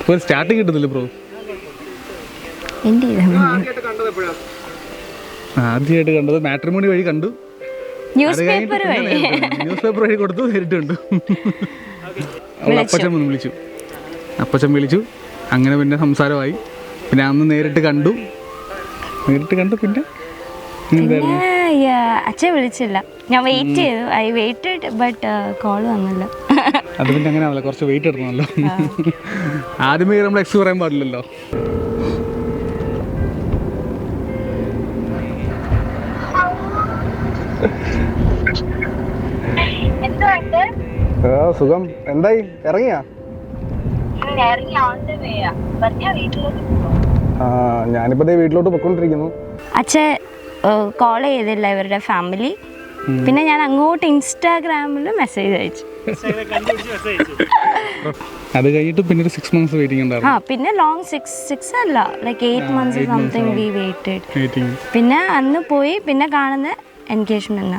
ഇപ്പോൾ സ്റ്റാർട്ടിങ് കിട്ടുന്നില്ല ബ്രോ. ആദ്യമായിട്ട് കണ്ടത് മാട്രിമോണി വഴി കണ്ടു, ന്യൂസ് പേപ്പർ വഴി കൊടുത്തു, നേരിട്ട് കണ്ടു. അപ്പച്ചൻ വിളിച്ചു, അങ്ങനെ പിന്നെ സംസാരമായി. പിന്നെ അന്ന് നേരിട്ട് കണ്ടു. പിന്നെ അച്ഛൻ വിളിച്ചില്ല, ഞാൻ വെയിറ്റ് ചെയ്തു. ഐ വെയിറ്റഡ് ബട്ട് കോൾ വന്നില്ല. അത് പിന്നെ അങ്ങനെ ആവില്ല, കുറച്ച് വെയിറ്റ് എടുക്കണമല്ലോ. ആദ്യമേ നമ്മൾ എക്സ് പറയാൻ പാടില്ലല്ലോ. സുഖം. എന്തായി, ഇറങ്ങിയാ? ഞാനിപ്പോ വീട്ടിലോട്ട് പൊക്കോണ്ടിരിക്കുന്നു. അച്ഛൻ കോൾ ചെയ്തില്ല ഇവരുടെ ഫാമിലി. പിന്നെ ഞാൻ അങ്ങോട്ട് ഇൻസ്റ്റാഗ്രാമിൽ മെസ്സേജ് അയച്ചു. അത് കഴിഞ്ഞിട്ട് പിന്നെ ഒരു 6 months വെയിറ്റിംഗ് ഉണ്ടായിരുന്നു. പിന്നെ ലോങ് 6 അല്ല, like 8 months something we weighted. പിന്നെ അന്ന് പോയി, പിന്നെ കാണുന്ന എൻഗേജ്മെന്റ്.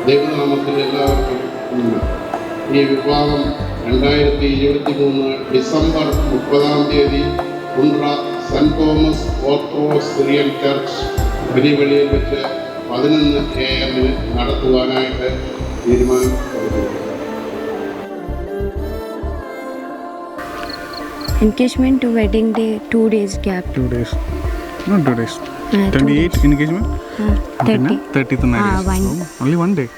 ദൈവനാമത്തിൽ എല്ലാവർക്കും ഈ വിവാഹം 2023 December 30 Kundara saint Thomas orthodox Syrian church വെളിയിൽ വെച്ച് 11 AM നടത്തുവാനായിട്ട് തീരുമാനമെടുത്തു. Engagement to wedding day 2 days gap. 2 days. Not 2 days. 28 engagement. 30th marriage. Only 1 day.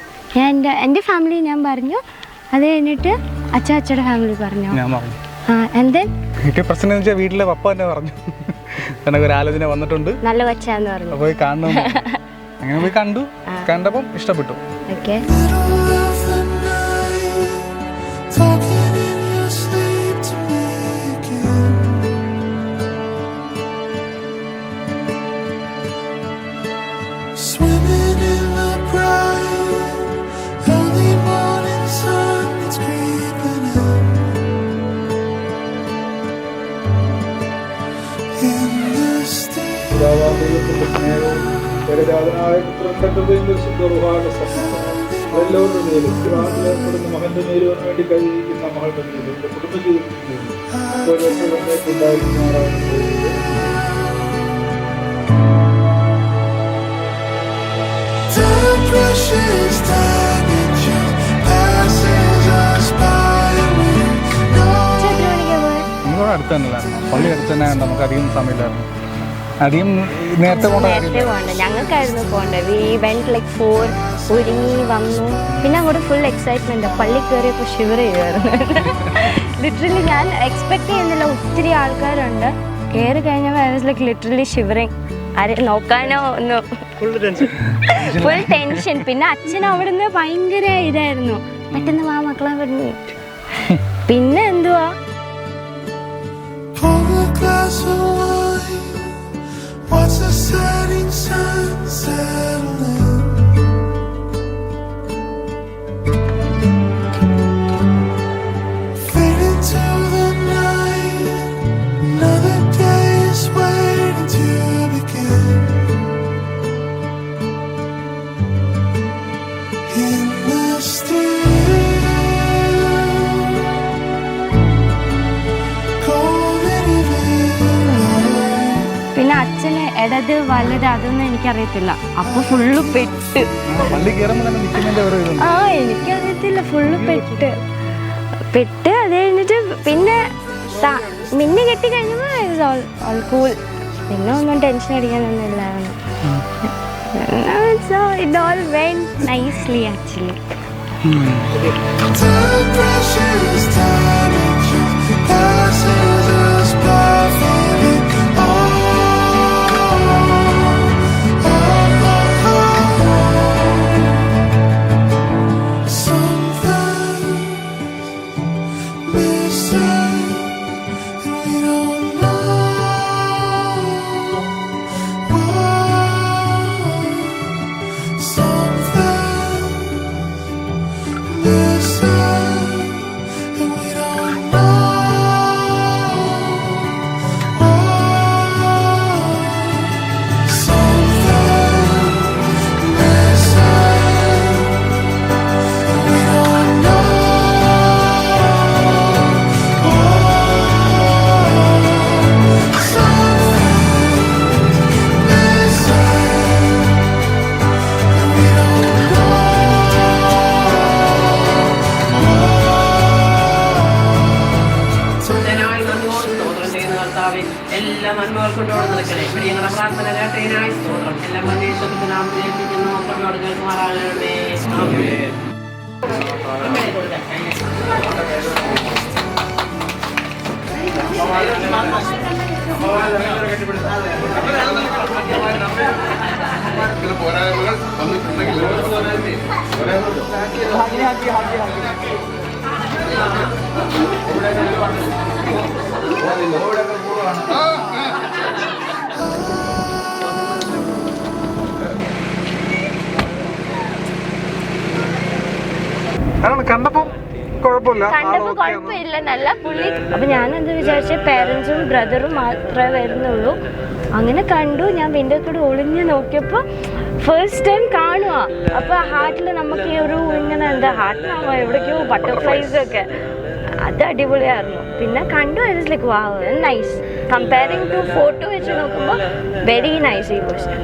എൻ്റെ ഫാമിലി ഞാൻ പറഞ്ഞു, അത് കഴിഞ്ഞിട്ട് അച്ഛയുടെ ഫാമിലി പറഞ്ഞു. പ്രശ്നം വെച്ചാൽ വീട്ടിലെ പപ്പ തന്നെ പറഞ്ഞു, എനിക്ക് ഒരു ആലോചന വന്നിട്ടുണ്ട്, നല്ല കൊച്ചാന്ന് പറഞ്ഞു, പോയി കാണണം. അങ്ങനെ പോയി കണ്ടപ്പം ഇഷ്ടപ്പെട്ടു. ഓക്കെ. ഏർപ്പെടുന്ന മകന്റെ നേരുവാൻ വേണ്ടി കഴിയുന്ന മകളുടെ നേരും കുടുംബജീവിതത്തിൽ നമ്മളോട് അടുത്ത് തന്നെയല്ലായിരുന്നു, പള്ളി അടുത്ത് തന്നെ. നമുക്ക് അധികം സമയമില്ലായിരുന്നു, അധികം നേരത്തെ പോകണ്ട. ഞങ്ങൾക്കായിരുന്നു പോകേണ്ടത്. വി വെന്റ് ലൈക്ക് 4 ഒരുങ്ങി വന്നു. പിന്നെ അങ്ങോട്ട് ഫുൾ എക്സൈറ്റ്മെന്റ്. പള്ളി കയറിയപ്പോൾ ഷിവർ ചെയ്യുമായിരുന്നു. ലിറ്ററലി ഞാൻ എക്സ്പെക്ട് ചെയ്യുന്നില്ല, ഒത്തിരി ആൾക്കാരുണ്ട്. കയറി കഴിഞ്ഞപ്പോൾ I was like literally shivering. ആരെ നോക്കാനോ ഒന്നും, ഫുൾ ടെൻഷൻ. പിന്നെ അച്ഛൻ അവിടെ നിന്ന് ഭയങ്കര ഇതായിരുന്നു, പെട്ടെന്ന് വാ മക്കളെ പറഞ്ഞു. പിന്നെ എന്തുവാ, what's the setting sun settling? Fade into the night. Another day is waiting to begin. In the still golden evening light. പിന്നെ അച്ഛന് ഇടത് വലത് അതൊന്നും എനിക്കറിയത്തില്ല. അപ്പൊ ഫുള്ള് പെട്ട്. എനിക്കറിയത്തില്ല, ഫുള്ള് പെട്ട്. അത് കഴിഞ്ഞിട്ട് പിന്നെ മിന്നി കെട്ടി കഴിഞ്ഞപ്പോൾ ഓൾ കൂൾ. പിന്നെ ഒന്നും ടെൻഷൻ അടിക്കാനൊന്നും ഇല്ലായിരുന്നു. So it all went nicely actually. പോരായ്മകൾ വന്നിട്ടുണ്ടെങ്കിൽ കണ്ടപ്പോ കുഴപ്പമില്ല, കണ്ടപ്പോ കുഴപ്പമില്ല, നല്ല പുള്ളി. അപ്പൊ ഞാൻ എന്ത് വിചാരിച്ച പേരൻസും ബ്രദറും മാത്രമേ വരുന്നുള്ളൂ. അങ്ങനെ കണ്ടു. ഞാൻ വിൻഡോ കൂടെ ഒളിഞ്ഞ് നോക്കിയപ്പോ ഫസ്റ്റ് ടൈം കാണുക. അപ്പൊ ഹാർട്ടിൽ നമുക്ക് ഈ ഒരു ഇങ്ങനെ എന്താ ഹാർട്ടിനാവോ എവിടേക്കോ ബട്ടർഫ്ലൈസ് ഒക്കെ, അത് അടിപൊളിയായിരുന്നു. പിന്നെ കണ്ടു, I like wow nice. Comparing to photo വെച്ച് നോക്കുമ്പോൾ വെരി നൈസ് ഈ ക്വസ്റ്റ്യൻ.